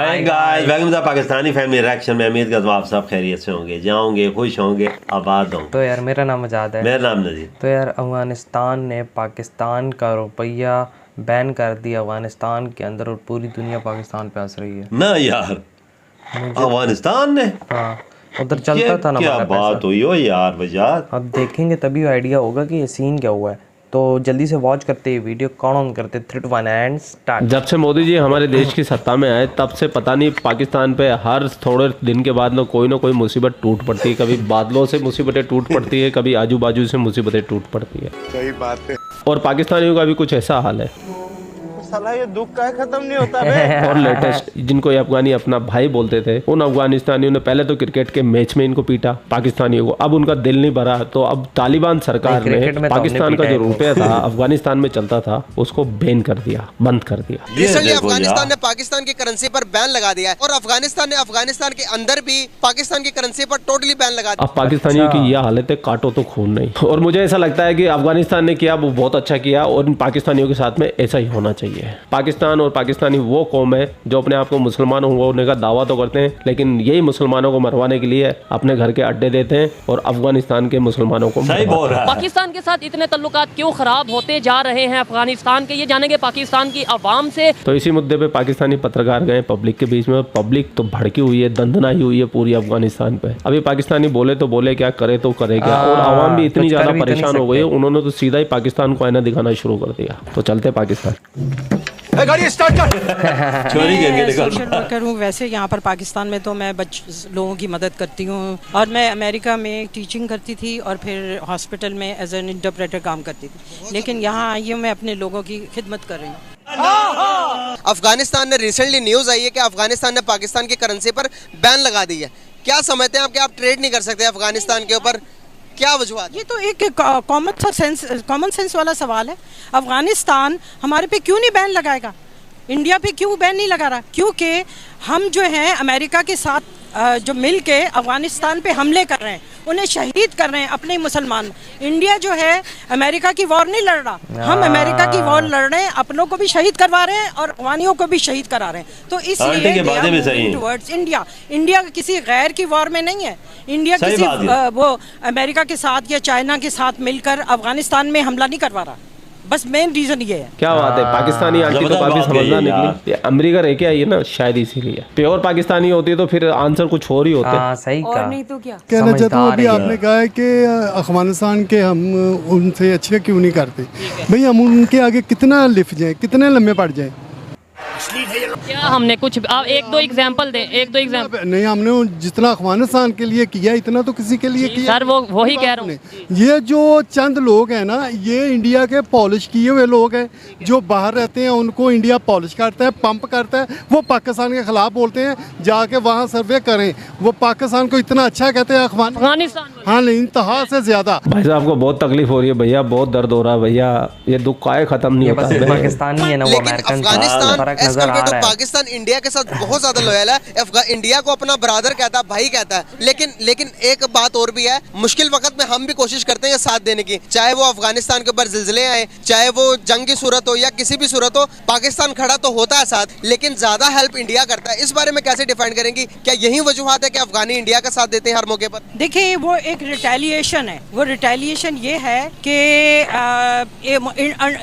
Hi guys, welcome to Pakistani family reaction में। उम्मीद करता हूँ आप सब खैरियत से होंगे, जाओगे, खुश होंगे, आबाद होंगे। तो यार मेरा नाम आज़ाद है। मेरा नाम नज़ीर। तो यार अफगानिस्तान ने पाकिस्तान का रुपया बैन कर दिया अफगानिस्तान के अंदर और पूरी दुनिया पाकिस्तान पे हंस रही है ना यार, अफगानिस्तान ने? हाँ, उधर चलता था ना। क्या बात हुई हो यार वजाद। अब देखेंगे तभी आइडिया होगा कि ये सीन क्या हुआ है। तो जल्दी से वॉच करते हैं वीडियो, कौन ऑन करते 3 2 1 एंड स्टार्ट। जब से मोदी जी हमारे देश की सत्ता में आए तब से पता नहीं पाकिस्तान पे हर थोड़े दिन के बाद ना कोई मुसीबत टूट पड़ती है। कभी बादलों से मुसीबतें टूट पड़ती है, कभी आजू बाजू से मुसीबतें टूट पड़ती है। सही बात है। और पाकिस्तानियों का भी कुछ ऐसा हाल है। साला ये दुख का खत्म नहीं होता बे। और लेटेस्ट जिनको ये अफगानी अपना भाई बोलते थे, उन अफगानिस्तानियों ने पहले तो क्रिकेट के मैच में इनको पीटा पाकिस्तानियों को। अब उनका दिल नहीं भरा तो अब तालिबान सरकार ने पाकिस्तान का जो रुपया था अफगानिस्तान में चलता था उसको बैन कर दिया, बंद कर दिया। रिसेंटली अफगानिस्तान ने पाकिस्तान की करेंसी पर बैन लगा दिया है और अफगानिस्तान ने अफगानिस्तान के अंदर भी पाकिस्तान की करेंसी पर टोटली बैन लगा दिया। अब पाकिस्तानियों की यह हालत है, काटो तो खून नहीं। और मुझे ऐसा लगता है कि अफगानिस्तान ने किया वो बहुत अच्छा किया और इन पाकिस्तानियों के साथ में ऐसा ही होना चाहिए। पाकिस्तान और पाकिस्तानी वो कौम है जो अपने आप को मुसलमान होने का दावा तो करते हैं, लेकिन यही मुसलमानों को मरवाने के लिए अपने घर के अड्डे देते हैं और अफगानिस्तान के मुसलमानों को सही बोल रहा है। पाकिस्तान के साथ इतने तल्लुकात क्यों खराब होते जा रहे हैं अफगानिस्तान के, ये जानेंगे पाकिस्तान की आवाम से। तो इसी मुद्दे पे पाकिस्तानी पत्रकार गए पब्लिक के बीच में। पब्लिक तो भड़की हुई है, दंदनाई हुई है पूरी अफगानिस्तान पे। अभी पाकिस्तानी बोले तो बोले क्या, करे तो करे क्या। और आवाम भी इतनी ज्यादा परेशान हो गई है, उन्होंने तो सीधा ही पाकिस्तान को आईना दिखाना शुरू कर दिया। तो चलते पाकिस्तान। गाड़ी स्टार्ट कर। चोरी करके सोशल वर्कर हूँ। वैसे यहाँ पर पाकिस्तान में तो मैं लोगों की मदद करती हूँ और मैं अमेरिका में टीचिंग करती थी और फिर हॉस्पिटल में एज एन इंटरप्रेटर काम करती थी, लेकिन यहाँ आई हूँ मैं अपने लोगों की खिदमत कर रही हूँ। अफगानिस्तान ने रिसेंटली न्यूज आई है कि अफगानिस्तान ने पाकिस्तान की करेंसी पर बैन लगा दी है। क्या समझते हैं आप कि आप ट्रेड नहीं कर सकते अफगानिस्तान के ऊपर? क्या वजूहत? ये तो एक कॉमन सेंस वाला सवाल है। अफगानिस्तान हमारे पे क्यों नहीं बैन लगाएगा? इंडिया पे क्यों बैन नहीं लगा रहा? क्योंकि हम जो हैं अमेरिका के साथ जो मिल के अफगानिस्तान पे हमले कर रहे हैं, उन्हें शहीद कर रहे हैं अपने मुसलमान। इंडिया जो है अमेरिका की वॉर नहीं लड़ रहा, हम अमेरिका की वॉर लड़ रहे हैं, अपनों को भी शहीद करवा रहे हैं और अफगानियों को भी शहीद करा रहे हैं। तो इसलिए टुवर्ड्स इंडिया किसी गैर की वॉर में नहीं है। इंडिया किसी वो अमेरिका के साथ या चाइना के साथ मिलकर अफगानिस्तान में हमला नहीं करवा रहा। बस मेन रीजन ये है। क्या बात है, पाकिस्तानी आंटी तो काफी समझदार निकली। अमेरिका रह के आई है ना शायद इसीलिए। प्योर पाकिस्तानी होती है तो फिर आंसर कुछ और ही होते। सही कहा। नहीं तो क्या कहना चाहता हूँ, अभी आपने कहा है कि अफगानिस्तान के हम उनसे अच्छे क्यों नहीं करते। भाई हम उनके आगे कितना लिफ्ट जाए, कितने लम्बे पड़ जाए। क्या हमने कुछ आप एक दो एग्जांपल दें, एक दो एग्जांपल। नहीं, हमने जितना अफगानिस्तान के लिए किया इतना तो किसी के लिए किया सर, वो वही कह रहा हूँ। ये जो चंद लोग हैं ना, ये इंडिया के पॉलिश किए हुए लोग हैं जो बाहर रहते हैं, उनको इंडिया पॉलिश करता है, पंप करता है। वो पाकिस्तान के खिलाफ बोलते हैं, जाके वहाँ सर्वे करें। वो पाकिस्तान को इतना अच्छा कहते हैं अफगानिस्तान। हाँ, नहीं, इंतहा से ज्यादा। भाई साहब को बहुत तकलीफ हो रही है भैया, बहुत दर्द हो रहा है भैया। ये दुख काहे खत्म नहीं होता। पाकिस्तानी है ना, वो अमेरिकन। पाकिस्तान इंडिया के साथ बहुत ज्यादा लॉयल है। इंडिया को अपना ब्रदर कहता है, भाई कहता है। लेकिन एक बात और भी है, मुश्किल वक्त में हम भी कोशिश करते हैं साथ देने की। चाहे वो अफगानिस्तान के ऊपर जिलजिले आए, चाहे वो जंग की सूरत हो या किसी भी सूरत हो, पाकिस्तान खड़ा तो होता है साथ, लेकिन ज्यादा हेल्प इंडिया करता है। इस बारे में कैसे डिफाइन करेंगी? क्या यही वजूहत है कि अफगानी इंडिया का साथ देते हैं हर मौके पर? देखिए, वो एक रिटेलिएशन है। वो रिटेलिएशन ये है कि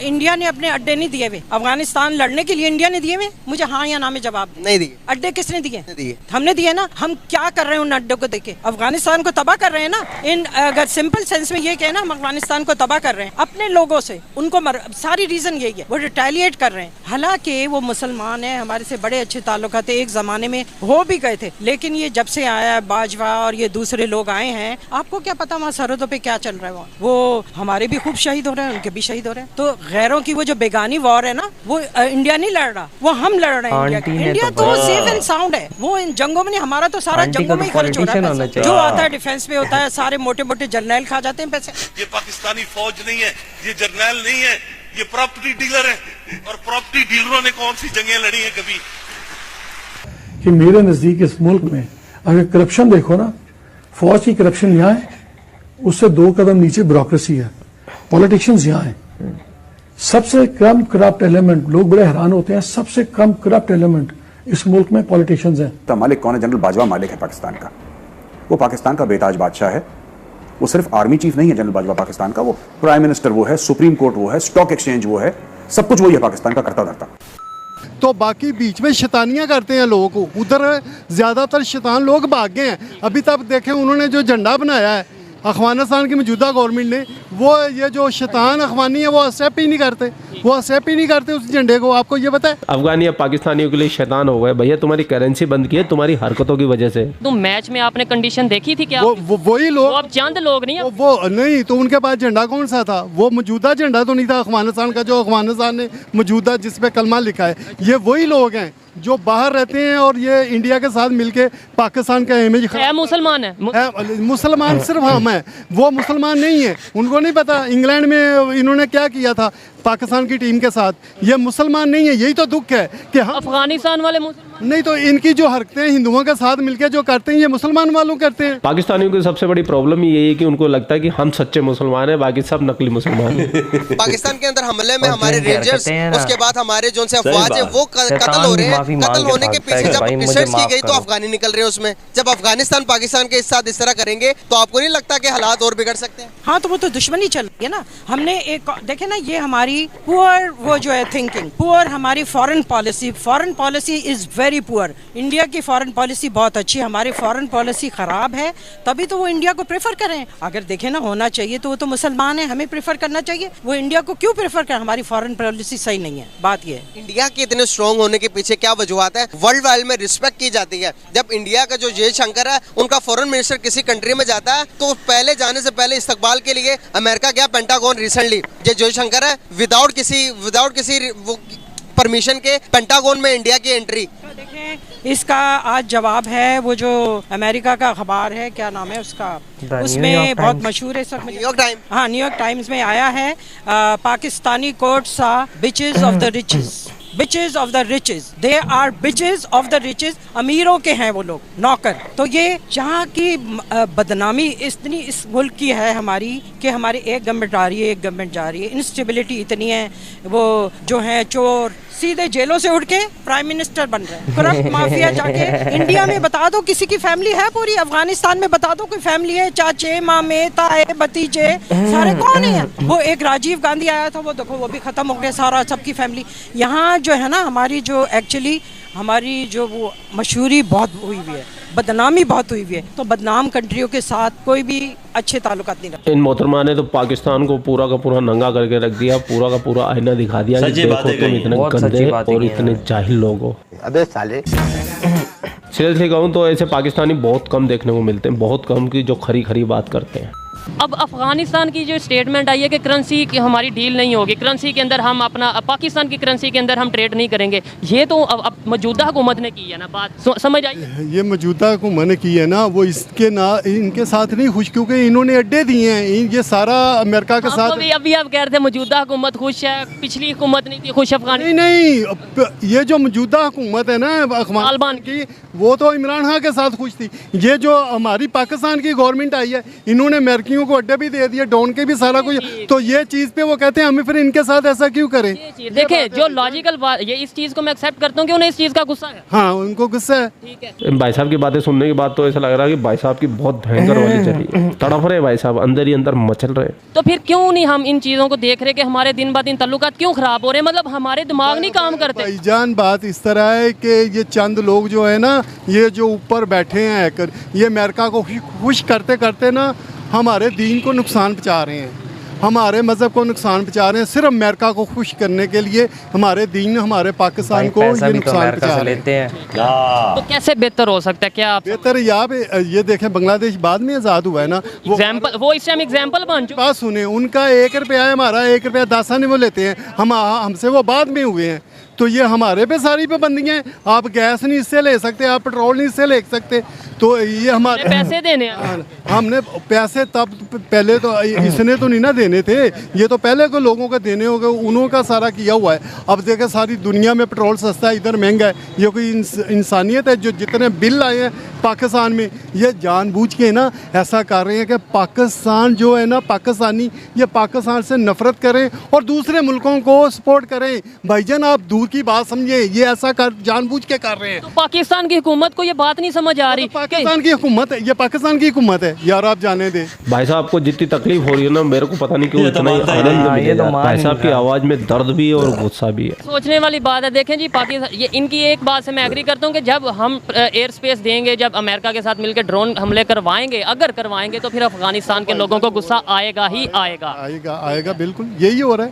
इंडिया ने अपने अड्डे नहीं दिए हुए अफगानिस्तान लड़ने के लिए। इंडिया ने दिए हुए? मुझे हाँ या ना में जवाब नहीं दिए। अड्डे किसने दिए? हमने दिए ना। हम क्या कर रहे हैं उन अड्डों को देके? अफगानिस्तान को तबाह कर रहे हैं ना। अगर सिंपल सेंस में ये कहना, हम अफगानिस्तान को तबाह कर रहे हैं अपने लोगों से। उनको सारी रीजन यही है, वो रिटेलिएट कर रहे हैं। हालांकि वो मुसलमान है, हमारे से बड़े अच्छे ताल्लुकात एक जमाने में हो भी गए थे, लेकिन ये जब से आया बाजवा और ये दूसरे लोग आए हैं, आपको क्या पता वहाँ सरहदों पे क्या चल रहा है। वो हमारे भी खूब शहीद हो रहे हैं, उनके भी शहीद हो रहे हैं। तो गैरों की वो जो बेगानी वॉर है ना, वो इंडिया नहीं लड़ रहा, वो हम लड़ रहे हैं। इंडिया तो सेफ एंड साउंड है। वो इन जंगों में नहीं, हमारा तो सारा जंगों में ही खर्च हो रहा है। जो आता है डिफेंस में होता है, सारे मोटे मोटे जर्नैल खा जाते हैं पैसे। ये पाकिस्तानी फौज नहीं है, ये जर्नैल नहीं है, ये प्रॉपर्टी डीलर है। और प्रॉपर्टी डीलरों ने कौन सी जंगें लड़ी है कभी? कि मेरे नजदीक इस मुल्क में अगर करप्शन देखो ना, फौज की करप्शन यहाँ है, उससे 2 कदम नीचे ब्यूरोक्रेसी है। पॉलिटिशियंस यहाँ है। सबसे कम करप्ट एलिमेंट, लोग बड़े हैरान होते हैं, सबसे कम करप्ट एलिमेंट इस मुल्क में पॉलिटिशियंस हैं। तो मालिक कौन है? जनरल बाजवा मालिक है पाकिस्तान का। वो पाकिस्तान का बेताज बादशाह है। वो सिर्फ आर्मी चीफ नहीं है जनरल बाजवा पाकिस्तान का, वो प्राइम मिनिस्टर वो है, सुप्रीम कोर्ट वो है, स्टॉक एक्सचेंज वो है, सब कुछ वही है पाकिस्तान का करता धरता। तो बाकी बीच में शैतानियां करते हैं लोग, उधर ज़्यादातर शैतान लोग भाग गए हैं। अभी तक देखें उन्होंने जो झंडा बनाया है अफगानिस्तान की मौजूदा गवर्नमेंट ने, वो ये जो शैतान अफगानी है वो एक्सेप्ट ही नहीं करते, वो एक्सेप्ट ही नहीं करते उस झंडे को। आपको ये पता है अफगानी अब पाकिस्तानियों के लिए शैतान हो गए। भैया तुम्हारी करेंसी बंद की है तुम्हारी हरकतों की वजह से। तो मैच में आपने कंडीशन देखी थी क्या? वही लोग, अब चंद लोग नहीं, वो नहीं तो उनके पास झंडा कौन सा था? वो मौजूदा झंडा तो नहीं था अफगानिस्तान का, जो अफगानिस्तान ने मौजूदा जिस पे कलमा लिखा है। ये वही लोग हैं जो बाहर रहते हैं और ये इंडिया के साथ मिलके पाकिस्तान का इमेज मुसलमान है। मुसलमान सिर्फ हम हैं, वो मुसलमान नहीं है। उनको नहीं पता इंग्लैंड में इन्होंने क्या किया था पाकिस्तान की टीम के साथ। ये मुसलमान नहीं है, यही तो दुख है कि हम अफगानिस्तान वाले नहीं तो इनकी जो हरकतें हिंदुओं के साथ मिलकर जो करते हैं ये मुसलमान वालों करते हैं। पाकिस्तानियों की सबसे बड़ी प्रॉब्लम यही है कि उनको लगता है कि हम सच्चे मुसलमान हैं, बाकी सब नकली मुसलमान हैं। पाकिस्तान के अंदर हमले में हमारे रेंजर्स, उसके बाद हमारे जो से अफवाज है वो कत्ल हो रहे हैं। कत्ल होने के पीछे जब रिसर्च की गई तो अफगानी निकल रहे हैं उसमें। जब अफगानिस्तान पाकिस्तान के साथ इस तरह करेंगे तो आपको नहीं लगता कि हालात और बिगड़ सकते हैं? हाँ, तो वो तो दुश्मनी चल रही है ना। हमने एक देखे ना, ये हमारी पुअर वो जो है थिंकिंग, पुअर हमारी foreign policy is very poor. India की फॉरेन पॉलिसी बहुत अच्छी, हमारी फॉरेन पॉलिसी खराब है, तभी तो वो इंडिया को प्रेफर करें। अगर देखें ना, होना चाहिए तो वो तो मुसलमान है, हमें प्रेफर करना चाहिए। वो इंडिया को क्यों प्रेफर करें? हमारी फॉरेन पॉलिसी सही नहीं है। बात ये है इंडिया के इतने स्ट्रॉन्ग होने के पीछे क्या वजूहत है? वर्ल्ड वाइड में रिस्पेक्ट की जाती है। जब इंडिया का जो जयशंकर है उनका फॉरेन मिनिस्टर किसी कंट्री में जाता है तो पहले जाने से पहले इस्तकबाल के लिए अमेरिका गया, पेंटागन रिसेंटली। जयशंकर है विदाउट किसी परमिशन के पेंटागन में इंडिया की एंट्री। देखें, इसका आज जवाब है वो जो अमेरिका का अखबार है, क्या नाम है उसका, उसमें बहुत मशहूर है सब, न्यूयॉर्क टाइम्स। हाँ, न्यूयॉर्क टाइम्स में आया है, Pakistani courts are bitches of the riches, bitches of the riches, they are bitches of the riches. अमीरों के हैं वो लोग, नौकर। तो ये जहाँ की बदनामी इतनी इस मुल्क की है हमारी, कि हमारी एक गवर्नमेंट आ रही है, एक गवर्नमेंट जा रही है, इंस्टेबिलिटी इतनी है। वो जो है चोर सीधे जेलों से उठ के प्राइम मिनिस्टर बन रहे हैं, करप्ट माफिया। जाके इंडिया में बता दो किसी की फैमिली है पूरी, अफगानिस्तान में बता दो कोई फैमिली है, चाचे मामे ताए भतीजे सारे कौन है? वो एक राजीव गांधी आया था, वो देखो वो भी खत्म हो गया सारा, सबकी फैमिली। यहाँ जो है ना, हमारी जो एक्चुअली हमारी जो वो मशहूरी बहुत हुई हुई है, बदनामी बहुत हुई हुई है। तो बदनाम कंट्रियों के साथ कोई भी अच्छे ताल्लुकात नहीं रखते। इन मोहतरमा ने तो पाकिस्तान को पूरा का पूरा नंगा करके रख दिया, पूरा का पूरा आईना दिखा दिया कि देखो तुम इतने गंदे और इतने जाहिल लोग हो। अबे साले सीरियसली कहूँ तो ऐसे पाकिस्तानी बहुत कम देखने को मिलते हैं, बहुत कम की जो खरी खरी बात करते हैं। अब अफगानिस्तान की जो स्टेटमेंट आई है कि करेंसी की हमारी डील नहीं होगी, करेंसी के अंदर हम अपना पाकिस्तान की करेंसी के अंदर हम ट्रेड नहीं करेंगे, ये तो अब मौजूदा हुकूमत ने की है ना, बात समझ आई? ये मौजूदा हुकूमत ने की है ना, वो इसके ना इनके साथ नहीं खुश, क्योंकि इन्होंने अड्डे दिए हैं। ये सारा अमेरिका के साथ अभी आप कह रहे थे मौजूदा हुकूमत खुश है, पिछली हुकूमत नहीं थी खुश अफगानिस्तान। नहीं, ये जो मौजूदा हुकूमत है ना अफगानिस्तान की, वो तो इमरान खान के साथ खुश थी। ये जो हमारी पाकिस्तान की गवर्नमेंट आई है, इन्होंने अमेरिकियों को अड्डे भी दे दिए, डॉन के भी सारा कुछ। तो ये चीज पे वो कहते हैं हमें फिर इनके साथ ऐसा क्यों करें? देखें, जो लॉजिकल बात, ये इस चीज को मैं एक्सेप्ट करता हूँ कि उन्हें इस चीज का गुस्सा है। हाँ, उनको गुस्सा है। ठीक है, भाई साहब की बातें सुनने के बाद तो ऐसा लग रहा है कि भाई साहब की बहुत भयंकर वाली चली है, तड़फ रहे भाई साहब, अंदर ही अंदर मचल रहे। तो फिर क्यों नहीं हम इन चीजों को देख रहे कि हमारे दिन ब दिन ताल्लुकात क्यों खराब हो रहे हैं? मतलब हमारे दिमाग नहीं काम करते। भाईजान, बात इस तरह है कि ये चंद लोग जो है ना, ये जो ऊपर बैठे हैं हैकर, ये अमेरिका को खुश करते करते ना हमारे दीन को नुकसान पहुँचा रहे हैं, हमारे मज़हब को नुकसान पहुँचा रहे हैं। सिर्फ अमेरिका को खुश करने के लिए हमारे दीन, हमारे पाकिस्तान को ये नुकसान पहुँचा रहे हैं। तो कैसे बेहतर हो सकता है? क्या बेहतर? यहाँ पे ये देखें, बांग्लादेश बाद में आज़ाद हुआ है ना, वो इस टाइम एग्जाम्पल बन चुका। बात सुने, उनका 1 रुपया है, हमारा 1 रुपया 10 आने वो लेते हैं, हमसे वो बाद में हुए हैं। तो ये हमारे पे सारी पाबंदियाँ हैं। आप गैस नहीं इससे ले सकते, आप पेट्रोल नहीं इससे ले सकते, तो ये हमारे पैसे देने हैं। हमने पैसे तब पहले तो इसने तो नहीं ना देने थे, ये तो पहले को लोगों को देने होंगे, उन्हों का सारा किया हुआ है। अब देखें सारी दुनिया में पेट्रोल सस्ता है, इधर महंगा है। ये कोई इंसानियत है? जो जितने बिल आए हैं पाकिस्तान में, ये जानबूझ के ना ऐसा कर रहे हैं कि पाकिस्तान जो है ना, पाकिस्तानी ये पाकिस्तान से नफरत करें और दूसरे मुल्कों को सपोर्ट करें। भाईजान आप दूर की बात समझे, ये ऐसा कर जानबूझ के कर रहे हैं। तो पाकिस्तान की हुकूमत को ये बात नहीं समझ आ रही। पाकिस्तान की हुकूमत है, ये पाकिस्तान की हुकूमत है यार, आप जाने दे। भाई साहब को जितनी तकलीफ हो रही है ना, मेरे को पता नहीं क्यों ये तो इतना ही मानता ही आनंद नहीं। मिलेगा। ये तो मान भाई साहब की नहीं आवाज में दर्द भी है और गुस्सा भी है। सोचने वाली बात है। देखें जी, पाकिस्तान ये इनकी एक बात से मैं एग्री करता हूँ कि जब हम एयर स्पेस देंगे, जब अमेरिका के साथ मिलकर ड्रोन हमले करवाएंगे, अगर करवाएंगे तो फिर अफगानिस्तान के लोगों को गुस्सा आएगा ही आएगा। आएगा बिल्कुल, यही हो रहा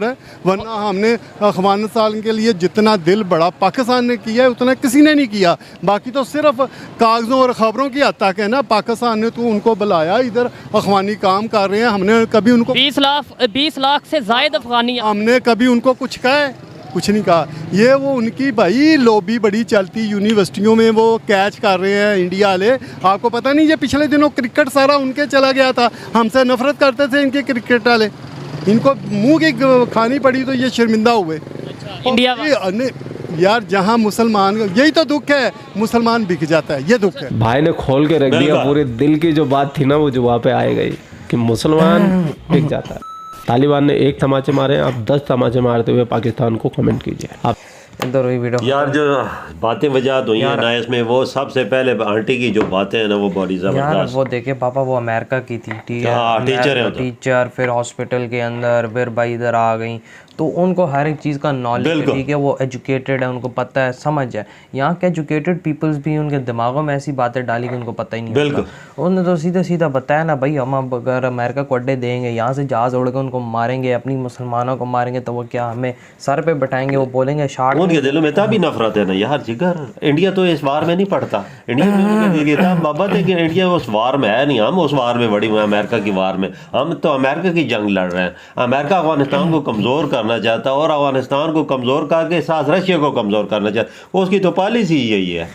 है। वरना हमने अफगानिस्तान के लिए जितना दिल बड़ा पाकिस्तान ने किया है उतना किसी ने नहीं किया। बाकी तो सिर्फ कागज़ों और ख़बरों की हद तक है ना। पाकिस्तान ने तो उनको बुलाया, इधर अफगानी काम कर रहे हैं। हमने कभी उनको 20 लाख से ज़ायद अफगानी, हमने कभी उनको कुछ कहा है? कुछ नहीं कहा। ये वो उनकी भाई लॉबी बड़ी चलती, यूनिवर्सिटियों में वो कैच कर रहे हैं इंडिया वाले। आपको पता नहीं, ये पिछले दिनों क्रिकेट सारा उनके चला गया था। हमसे नफरत करते थे इनके क्रिकेट वाले, इनको मुंह की खानी पड़ी तो ये शर्मिंदा हुए। इंडिया यार जहाँ मुसलमान, यही तो दुख है, मुसलमान बिक जाता है, ये दुख है। भाई ने खोल के रख दिया पूरे दिल की जो बात थी ना, वो जो वहाँ पे आए गई कि मुसलमान बिक जाता है। तालिबान ने 1 तमाचे मारे, आप 10 तमाचे मारते हुए पाकिस्तान को कमेंट कीजिए आप। इधर वही वीडियो यार जो बातें वजात हुई हैं ना इसमें, वो सबसे पहले आंटी की जो बातें हैं ना, वो बड़ी यार ज़बरदस्त। वो देखे पापा, वो अमेरिका की थी, ठीक है, हाँ, टीचर है वो तो। टीचर, फिर हॉस्पिटल के अंदर, फिर भाई इधर आ गई, तो उनको हर एक चीज़ का नॉलेज है, ठीक है, वो एजुकेटेड है, उनको पता है, समझ है। यहाँ के एजुकेटेड पीपल्स भी उनके दिमागों में ऐसी बातें डाली कि उनको पता ही नहीं होता। उन्होंने तो सीधा सीधा बताया ना, भाई हम अब अगर अमेरिका को अड्डे देंगे, यहाँ से जहाज़ उड़ के उनको मारेंगे, अपनी मुसलमानों को मारेंगे, तो वो क्या हमें सर पे बैठाएंगे, वो बोलेंगे शार्ट। उनके दिलों में तभी नफरत है ना यार जिगर। इंडिया तो इस वार में नहीं पड़ता। इंडिया में बाबा थे कि इंडिया उस वार में है नहीं, हम उस वार में बड़ी हुए, अमेरिका की वार में। हम तो अमेरिका की जंग लड़ रहे हैं। अमेरिका अफगानिस्तान को कमज़ोर करना चाहता है और अफगानिस्तान को कमज़ोर करके साथ रशिया को कमज़ोर करना चाहता है। उसकी तो पॉलिसी यही है।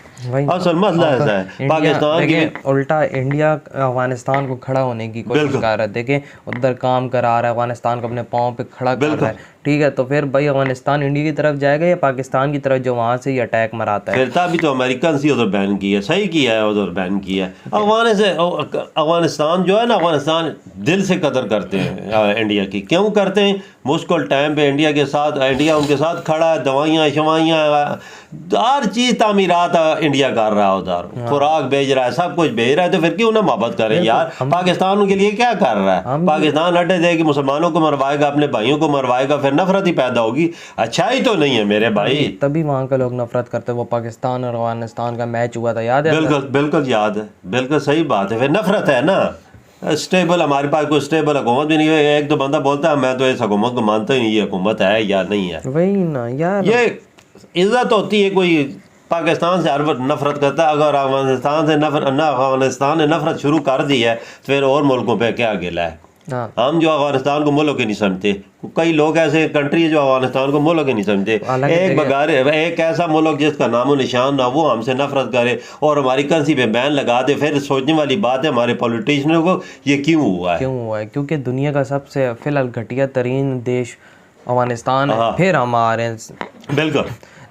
असल मसला ऐसा है पाकिस्तान की, उल्टा इंडिया अफगानिस्तान को खड़ा होने की कोशिश कर रहा है। देखें उधर काम करा रहा है, अफगानिस्तान को अपने पाँव पे खड़ा कर रहा है, ठीक है, तो फिर भाई अफगानिस्तान इंडिया की तरफ जाएगा या पाकिस्तान की तरफ जो वहाँ से ही अटैक मराता है? फिर तभी तो अमेरिकन सी उधर बैन किया, सही किया है, उधर बैन किया है। अफगानिस्तान जो है ना, अफगानिस्तान दिल से कदर करते हैं इंडिया की। क्यों करते हैं? मुश्किल टाइम पे इंडिया के साथ, इंडिया उनके साथ खड़ा है, दवाइयाँ शवाइयाँ हर चीज़ तामीरात इंडिया कर रहा है, उधर खुराक भेज रहा है, सब कुछ भेज रहा है, तो फिर क्यों ना मोहब्बत करें यार। पाकिस्तान के लिए क्या कर रहा है? पाकिस्तान अड्डे देगी, मुसलमानों को मरवाएगा, अपने भाइयों को मरवाएगा, फिर नफरत ही पैदा होगी। अच्छाई तो नहीं है मेरे भाई। तभी वहाँ के लोग नफरत करते हैं। वो पाकिस्तान और अफगानिस्तान का मैच हुआ था, याद है? बिल्कुल बिल्कुल याद है, बिल्कुल सही बात है। फिर नफरत है ना। स्टेबल हमारे पास कोई स्टेबल हुकूमत भी नहीं है। एक तो बंदा बोलता है मैं तो इस हुकूमत को मानता ही नहीं, ये हुकूमत है या नहीं है। वही ना यार, ये इज्जत होती है। कोई पाकिस्तान से हर वक्त नफरत करता है, अगर अफगानिस्तान ने नफरत शुरू कर दी है तो फिर और मुल्कों पे क्या गिला है? हम जो अफगानिस्तान को मुल्क ही नहीं समझते। कई लोग ऐसे कंट्री है जो अफगानिस्तान को मुल्क ही नहीं समझते। एक ऐसा मुल्क जिसका नामो निशान ना, वो हमसे नफरत करे और हमारी करेंसी पे बैन लगा दे। फिर सोचने वाली बात है हमारे पॉलिटिशियनों को, ये क्यों हुआ है? क्योंकि दुनिया का सबसे फिलहाल घटिया तरीन देश अफगानिस्तान है, फिर हम आ रहे हैं। बिल्कुल।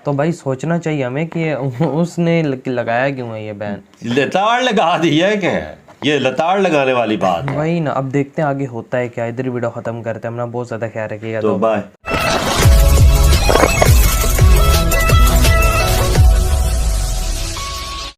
तो भाई सोचना चाहिए हमें कि उसने लगाया क्यों है ये बैन? लताड़ लगा दी है क्या? ये लताड़ लगाने वाली बात है। वही ना, अब देखते हैं आगे होता है क्या। इधर वीडियो खत्म करते हैं। अपना बहुत ज़्यादा ख्याल रखिएगा। तो बाय।